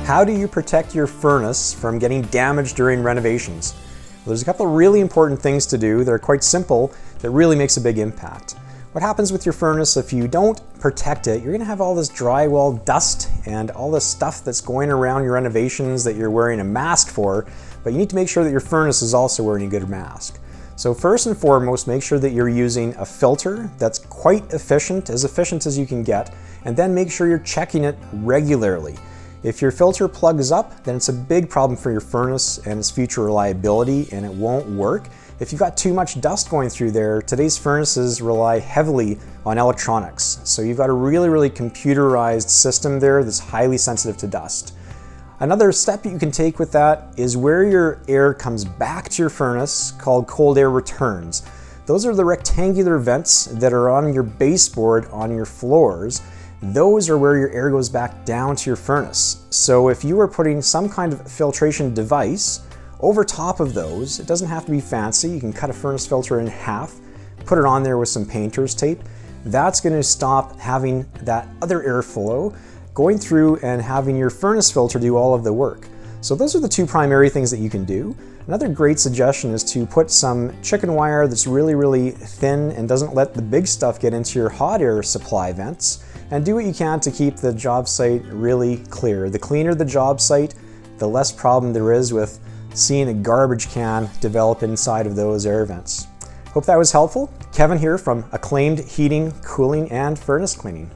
How do you protect your furnace from getting damaged during renovations? Well, there's a couple of really important things to do that are quite simple that really makes a big impact. What happens with your furnace if you don't protect it, you're going to have all this drywall dust and all this stuff that's going around your renovations that you're wearing a mask for, but you need to make sure that your furnace is also wearing a good mask. So first and foremost, make sure that you're using a filter that's quite efficient as you can get, and then make sure you're checking it regularly. If your filter plugs up, then it's a big problem for your furnace and its future reliability, and it won't work. If you've got too much dust going through there, today's furnaces rely heavily on electronics. So you've got a really computerized system there that's highly sensitive to dust. Another step you can take with that is where your air comes back to your furnace, called cold air returns. Those are the rectangular vents that are on your baseboard on your floors. Those are where your air goes back down to your furnace. So if you are putting some kind of filtration device over top of those, it doesn't have to be fancy. You can cut a furnace filter in half, put it on there with some painter's tape. That's going to stop having that other airflow going through and having your furnace filter do all of the work. So those are the two primary things that you can do. Another great suggestion is to put some chicken wire that's really thin and doesn't let the big stuff get into your hot air supply vents, and do what you can to keep the job site really clear. The cleaner the job site, the less problem there is with seeing a garbage can develop inside of those air vents. Hope that was helpful. Kevin here from Acclaimed Heating, Cooling, and Furnace Cleaning.